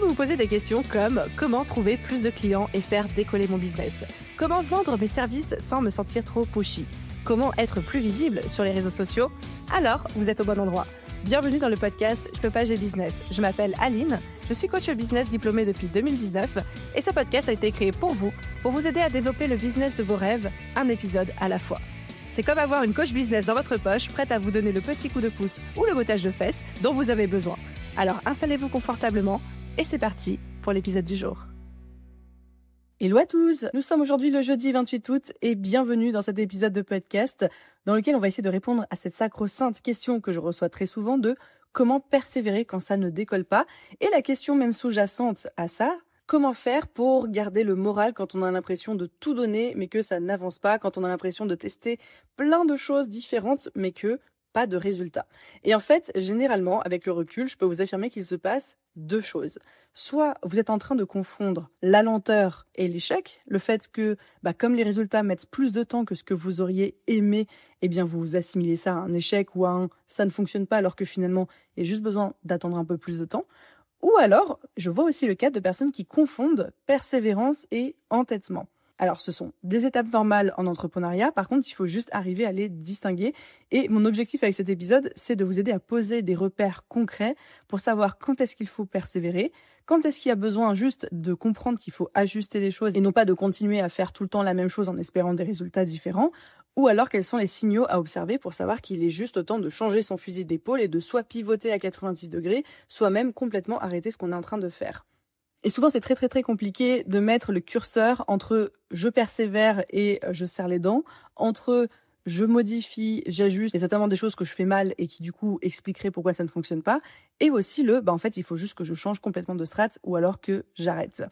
vous vous posez des questions comme comment trouver plus de clients et faire décoller mon business, comment vendre mes services sans me sentir trop pushy, comment être plus visible sur les réseaux sociaux, alors vous êtes au bon endroit. Bienvenue dans le podcast Je peux pas, j'ai business. Je m'appelle Aline, je suis coach business diplômée depuis 2019 et ce podcast a été créé pour vous aider à développer le business de vos rêves, un épisode à la fois. C'est comme avoir une coach business dans votre poche, prête à vous donner le petit coup de pouce ou le bottage de fesses dont vous avez besoin. Alors installez-vous confortablement et c'est parti pour l'épisode du jour. Hello à tous, nous sommes aujourd'hui le jeudi 28 août et bienvenue dans cet épisode de podcast dans lequel on va essayer de répondre à cette sacro-sainte question que je reçois très souvent de comment persévérer quand ça ne décolle pas et la question même sous-jacente à ça, comment faire pour garder le moral quand on a l'impression de tout donner mais que ça n'avance pas, quand on a l'impression de tester plein de choses différentes mais que pas de résultats. Et en fait, généralement, avec le recul, je peux vous affirmer qu'il se passe deux choses. Soit vous êtes en train de confondre la lenteur et l'échec, le fait que, comme les résultats mettent plus de temps que ce que vous auriez aimé, eh bien vous assimilez ça à un échec ou à un ça ne fonctionne pas alors que finalement, il y a juste besoin d'attendre un peu plus de temps. Ou alors, je vois aussi le cas de personnes qui confondent persévérance et entêtement. Alors, ce sont des étapes normales en entrepreneuriat. Par contre, il faut juste arriver à les distinguer. Et mon objectif avec cet épisode, c'est de vous aider à poser des repères concrets pour savoir quand est-ce qu'il faut persévérer, quand est-ce qu'il y a besoin juste de comprendre qu'il faut ajuster les choses et non pas de continuer à faire tout le temps la même chose en espérant des résultats différents, ou alors quels sont les signaux à observer pour savoir qu'il est juste temps de changer son fusil d'épaule et de soit pivoter à 90 degrés, soit même complètement arrêter ce qu'on est en train de faire. Et souvent, c'est très très très compliqué de mettre le curseur entre je persévère et je serre les dents, entre je modifie, j'ajuste, et certainement des choses que je fais mal et qui du coup expliqueraient pourquoi ça ne fonctionne pas, et aussi en fait, il faut juste que je change complètement de strat ou alors que j'arrête.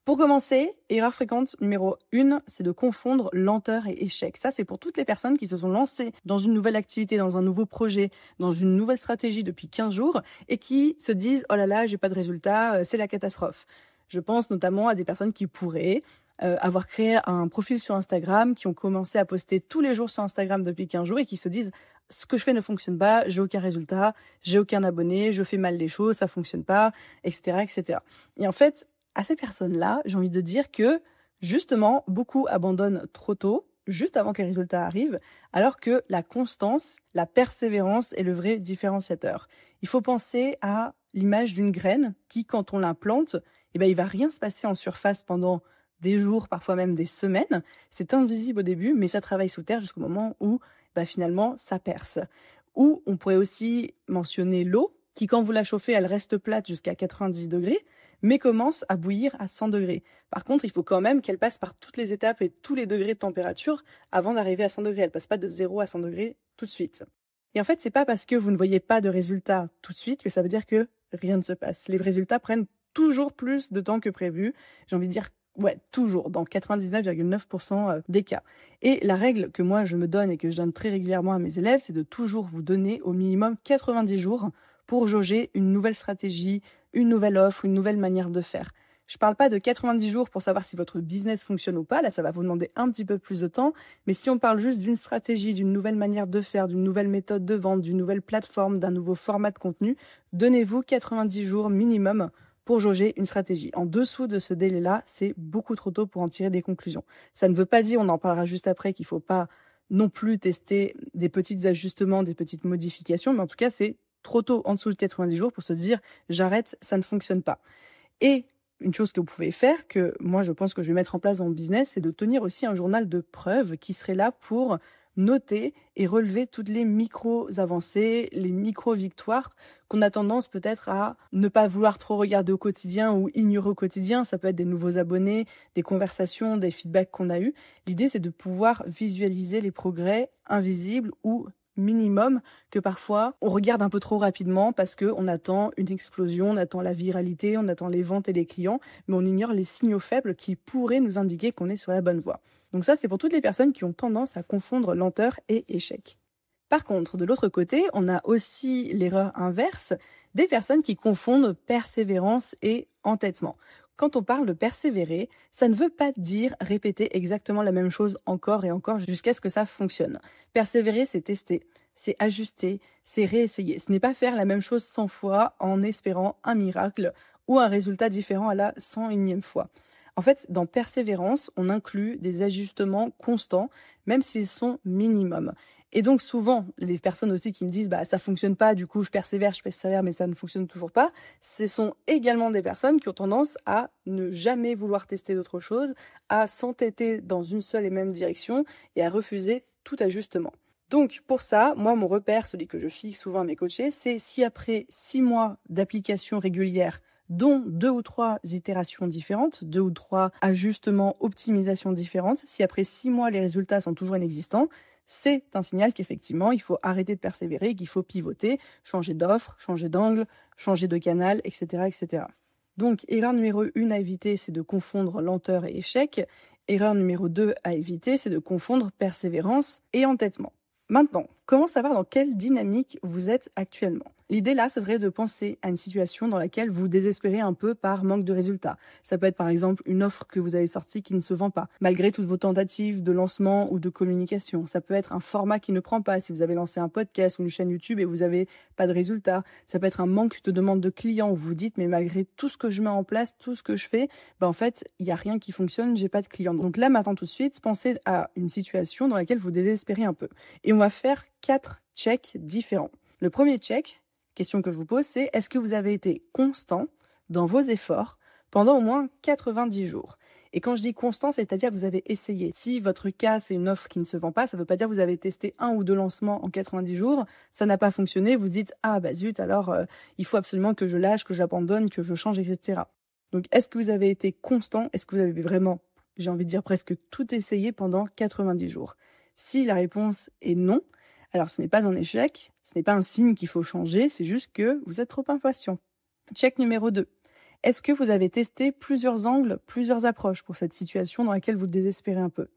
Pour commencer, erreur fréquente numéro 1, c'est de confondre lenteur et échec. Ça, c'est pour toutes les personnes qui se sont lancées dans une nouvelle activité, dans un nouveau projet, dans une nouvelle stratégie depuis 15 jours et qui se disent « Oh là là, j'ai pas de résultat, c'est la catastrophe ». Je pense notamment à des personnes qui pourraient avoir créé un profil sur Instagram, qui ont commencé à poster tous les jours sur Instagram depuis 15 jours et qui se disent « Ce que je fais ne fonctionne pas, j'ai aucun résultat, j'ai aucun abonné, je fais mal les choses, ça fonctionne pas, etc. etc. » Et en fait, à ces personnes-là, j'ai envie de dire que, justement, beaucoup abandonnent trop tôt, juste avant que les résultats arrivent, alors que la constance, la persévérance est le vrai différenciateur. Il faut penser à l'image d'une graine qui, quand on la plante, il va rien se passer en surface pendant des jours, parfois même des semaines. C'est invisible au début, mais ça travaille sous terre jusqu'au moment où, finalement, ça perce. Ou on pourrait aussi mentionner l'eau, qui, quand vous la chauffez, elle reste plate jusqu'à 90 degrés, mais commence à bouillir à 100 degrés. Par contre, il faut quand même qu'elle passe par toutes les étapes et tous les degrés de température avant d'arriver à 100 degrés. Elle passe pas de 0 à 100 degrés tout de suite. Et en fait, c'est pas parce que vous ne voyez pas de résultats tout de suite que ça veut dire que rien ne se passe. Les résultats prennent toujours plus de temps que prévu. J'ai envie de dire, toujours, dans 99,9% des cas. Et la règle que moi je me donne et que je donne très régulièrement à mes élèves, c'est de toujours vous donner au minimum 90 jours pour jauger une nouvelle stratégie, une nouvelle offre, une nouvelle manière de faire. Je parle pas de 90 jours pour savoir si votre business fonctionne ou pas, là ça va vous demander un petit peu plus de temps, mais si on parle juste d'une stratégie, d'une nouvelle manière de faire, d'une nouvelle méthode de vente, d'une nouvelle plateforme, d'un nouveau format de contenu, donnez-vous 90 jours minimum pour jauger une stratégie. En dessous de ce délai-là, c'est beaucoup trop tôt pour en tirer des conclusions. Ça ne veut pas dire, on en parlera juste après, qu'il faut pas non plus tester des petits ajustements, des petites modifications, mais en tout cas c'est trop tôt en dessous de 90 jours pour se dire « j'arrête, ça ne fonctionne pas ». Et une chose que vous pouvez faire, que moi je pense que je vais mettre en place dans mon business, c'est de tenir aussi un journal de preuves qui serait là pour noter et relever toutes les micro-avancées, les micro-victoires qu'on a tendance peut-être à ne pas vouloir trop regarder au quotidien ou ignorer au quotidien. Ça peut être des nouveaux abonnés, des conversations, des feedbacks qu'on a eus. L'idée, c'est de pouvoir visualiser les progrès invisibles ou minimum que parfois on regarde un peu trop rapidement parce que on attend une explosion, on attend la viralité, on attend les ventes et les clients, mais on ignore les signaux faibles qui pourraient nous indiquer qu'on est sur la bonne voie. Donc ça, c'est pour toutes les personnes qui ont tendance à confondre lenteur et échec. Par contre, de l'autre côté, on a aussi l'erreur inverse des personnes qui confondent persévérance et entêtement. Quand on parle de persévérer, ça ne veut pas dire répéter exactement la même chose encore et encore jusqu'à ce que ça fonctionne. Persévérer, c'est tester, c'est ajuster, c'est réessayer. Ce n'est pas faire la même chose 100 fois en espérant un miracle ou un résultat différent à la 101e fois. En fait, dans persévérance, on inclut des ajustements constants, même s'ils sont minimums. Et donc souvent, les personnes aussi qui me disent « ça fonctionne pas, du coup je persévère, mais ça ne fonctionne toujours pas », ce sont également des personnes qui ont tendance à ne jamais vouloir tester d'autres choses, à s'entêter dans une seule et même direction et à refuser tout ajustement. Donc pour ça, moi mon repère, celui que je fixe souvent à mes coachés, c'est si après 6 mois d'application régulière, dont 2 ou 3 itérations différentes, 2 ou 3 ajustements, optimisations différentes, si après 6 mois les résultats sont toujours inexistants, c'est un signal qu'effectivement il faut arrêter de persévérer, qu'il faut pivoter, changer d'offre, changer d'angle, changer de canal, etc., etc. Donc erreur numéro 1 à éviter, c'est de confondre lenteur et échec. Erreur numéro 2 à éviter, c'est de confondre persévérance et entêtement. Maintenant, comment savoir dans quelle dynamique vous êtes actuellement ? L'idée là, ce serait de penser à une situation dans laquelle vous désespérez un peu par manque de résultats. Ça peut être par exemple une offre que vous avez sortie qui ne se vend pas, malgré toutes vos tentatives de lancement ou de communication. Ça peut être un format qui ne prend pas, si vous avez lancé un podcast ou une chaîne YouTube et vous n'avez pas de résultats. Ça peut être un manque de demande de clients où vous dites mais malgré tout ce que je mets en place, tout ce que je fais, en fait, il n'y a rien qui fonctionne, j'ai pas de clients. Donc là, maintenant tout de suite, pensez à une situation dans laquelle vous désespérez un peu. Et on va faire 4 checks différents. Le premier check, question que je vous pose, c'est est-ce que vous avez été constant dans vos efforts pendant au moins 90 jours ? Et quand je dis constant, c'est-à-dire que vous avez essayé. Si votre cas, c'est une offre qui ne se vend pas, ça ne veut pas dire que vous avez testé 1 ou 2 lancements en 90 jours, ça n'a pas fonctionné, vous dites « Ah zut, alors il faut absolument que je lâche, que j'abandonne, que je change, etc. » Donc est-ce que vous avez été constant ? Est-ce que vous avez vraiment, j'ai envie de dire presque tout essayé pendant 90 jours ? Si la réponse est non, alors ce n'est pas un échec, ce n'est pas un signe qu'il faut changer, c'est juste que vous êtes trop impatient. Check numéro 2. Est-ce que vous avez testé plusieurs angles, plusieurs approches pour cette situation dans laquelle vous désespérez un peu ?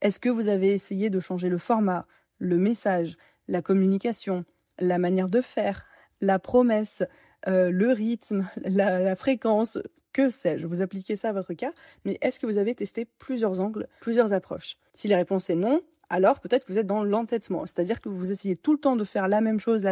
Est-ce que vous avez essayé de changer le format, le message, la communication, la manière de faire, la promesse, le rythme, la fréquence, que sais-je ? Vous appliquez ça à votre cas, mais est-ce que vous avez testé plusieurs angles, plusieurs approches ? Si la réponse est non, alors peut-être que vous êtes dans l'entêtement, c'est-à-dire que vous essayez tout le temps de faire la même chose,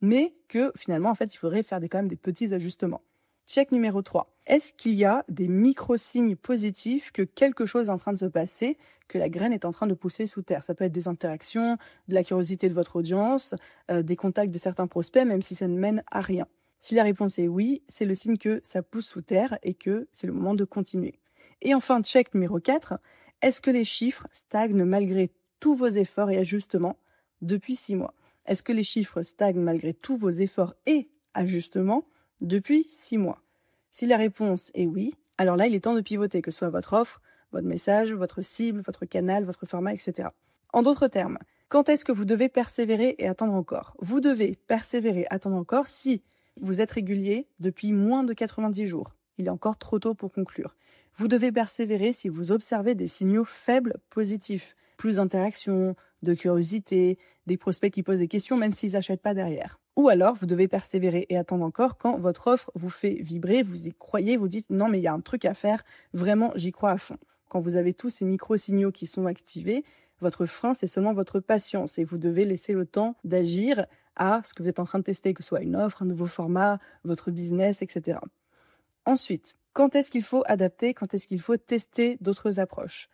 mais que finalement, en fait, il faudrait faire quand même des petits ajustements. Check numéro 3. Est-ce qu'il y a des micro-signes positifs que quelque chose est en train de se passer, que la graine est en train de pousser sous terre ? Ça peut être des interactions, de la curiosité de votre audience, des contacts de certains prospects, même si ça ne mène à rien. Si la réponse est oui, c'est le signe que ça pousse sous terre et que c'est le moment de continuer. Et enfin, check numéro 4. Est-ce que les chiffres stagnent malgré tous vos efforts et ajustements depuis 6 mois ? Est-ce que les chiffres stagnent malgré tous vos efforts et ajustements depuis 6 mois ? Si la réponse est oui, alors là, il est temps de pivoter, que ce soit votre offre, votre message, votre cible, votre canal, votre format, etc. En d'autres termes, quand est-ce que vous devez persévérer et attendre encore ? Vous devez persévérer et attendre encore si vous êtes régulier depuis moins de 90 jours. Il est encore trop tôt pour conclure. Vous devez persévérer si vous observez des signaux faibles positifs. Plus d'interactions, de curiosité, des prospects qui posent des questions même s'ils n'achètent pas derrière. Ou alors, vous devez persévérer et attendre encore quand votre offre vous fait vibrer, vous y croyez, vous dites « Non, mais il y a un truc à faire, vraiment, j'y crois à fond ». Quand vous avez tous ces micro-signaux qui sont activés, votre frein, c'est seulement votre patience et vous devez laisser le temps d'agir à ce que vous êtes en train de tester, que ce soit une offre, un nouveau format, votre business, etc. Ensuite, quand est-ce qu'il faut adapter, quand est-ce qu'il faut tester d'autres approches ?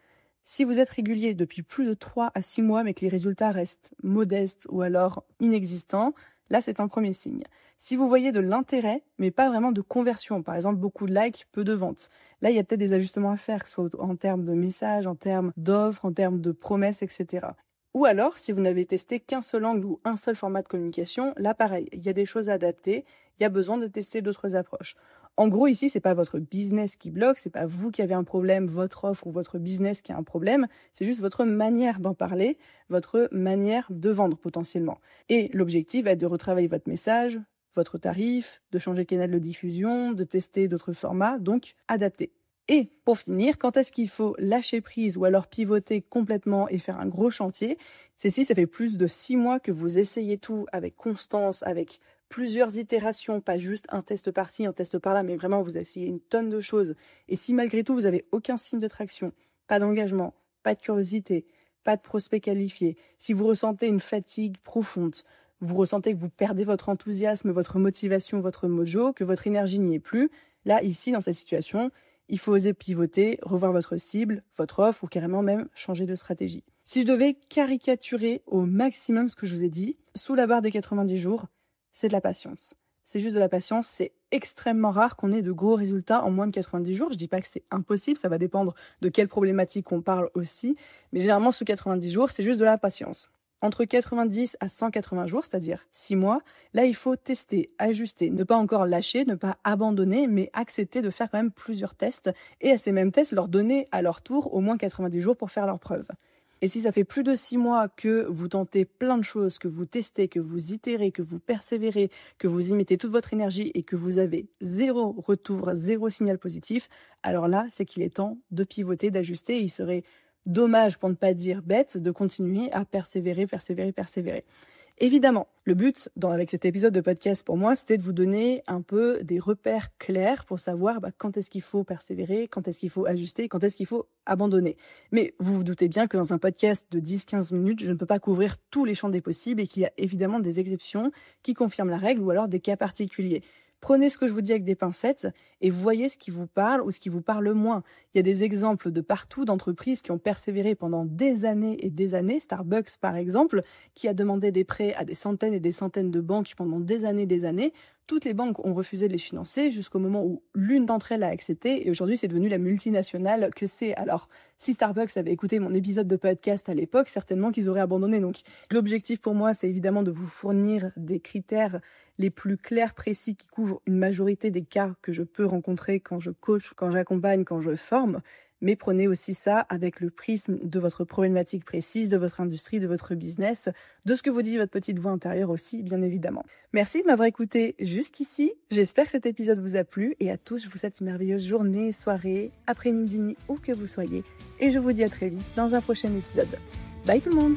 Si vous êtes régulier depuis plus de 3 à 6 mois mais que les résultats restent modestes ou alors inexistants, là c'est un premier signe. Si vous voyez de l'intérêt mais pas vraiment de conversion, par exemple beaucoup de likes, peu de ventes, là il y a peut-être des ajustements à faire, que ce soit en termes de messages, en termes d'offres, en termes de promesses, etc. Ou alors, si vous n'avez testé qu'un seul angle ou un seul format de communication, là pareil, il y a des choses à adapter, il y a besoin de tester d'autres approches. En gros, ici, c'est pas votre business qui bloque, c'est pas vous qui avez un problème, votre offre ou votre business qui a un problème, c'est juste votre manière d'en parler, votre manière de vendre potentiellement. Et l'objectif va être de retravailler votre message, votre tarif, de changer de canal de diffusion, de tester d'autres formats, donc adapter. Et pour finir, quand est-ce qu'il faut lâcher prise ou alors pivoter complètement et faire un gros chantier ? C'est si ça fait plus de 6 mois que vous essayez tout avec constance, avec plusieurs itérations, pas juste un test par-ci, un test par-là, mais vraiment vous essayez une tonne de choses. Et si malgré tout vous n'avez aucun signe de traction, pas d'engagement, pas de curiosité, pas de prospect qualifié, si vous ressentez une fatigue profonde, vous ressentez que vous perdez votre enthousiasme, votre motivation, votre mojo, que votre énergie n'y est plus, là, ici, dans cette situation, il faut oser pivoter, revoir votre cible, votre offre ou carrément même changer de stratégie. Si je devais caricaturer au maximum ce que je vous ai dit, sous la barre des 90 jours, c'est de la patience. C'est juste de la patience, c'est extrêmement rare qu'on ait de gros résultats en moins de 90 jours. Je dis pas que c'est impossible, ça va dépendre de quelle problématique on parle aussi, mais généralement sous 90 jours, c'est juste de la patience. Entre 90 à 180 jours, c'est-à-dire 6 mois, là, il faut tester, ajuster, ne pas encore lâcher, ne pas abandonner, mais accepter de faire quand même plusieurs tests et à ces mêmes tests, leur donner à leur tour au moins 90 jours pour faire leurs preuves. Et si ça fait plus de 6 mois que vous tentez plein de choses, que vous testez, que vous itérez, que vous persévérez, que vous y mettez toute votre énergie et que vous avez zéro retour, zéro signal positif, alors là, c'est qu'il est temps de pivoter, d'ajuster et il serait dommage, pour ne pas dire bête, de continuer à persévérer. Évidemment, le but avec cet épisode de podcast pour moi, c'était de vous donner un peu des repères clairs pour savoir quand est-ce qu'il faut persévérer, quand est-ce qu'il faut ajuster, quand est-ce qu'il faut abandonner. Mais vous vous doutez bien que dans un podcast de 10-15 minutes, je ne peux pas couvrir tous les champs des possibles et qu'il y a évidemment des exceptions qui confirment la règle ou alors des cas particuliers. Prenez ce que je vous dis avec des pincettes et voyez ce qui vous parle ou ce qui vous parle moins. Il y a des exemples de partout d'entreprises qui ont persévéré pendant des années et des années. Starbucks, par exemple, qui a demandé des prêts à des centaines et des centaines de banques pendant des années. Toutes les banques ont refusé de les financer jusqu'au moment où l'une d'entre elles a accepté et aujourd'hui c'est devenu la multinationale que c'est. Alors, si Starbucks avait écouté mon épisode de podcast à l'époque, certainement qu'ils auraient abandonné. Donc, l'objectif pour moi, c'est évidemment de vous fournir des critères les plus clairs, précis, qui couvrent une majorité des cas que je peux rencontrer quand je coach, quand j'accompagne, quand je forme. Mais prenez aussi ça avec le prisme de votre problématique précise, de votre industrie, de votre business, de ce que vous dit votre petite voix intérieure aussi, bien évidemment. Merci de m'avoir écouté jusqu'ici. J'espère que cet épisode vous a plu et à tous, je vous souhaite une merveilleuse journée, soirée, après-midi, où que vous soyez. Et je vous dis à très vite dans un prochain épisode. Bye tout le monde!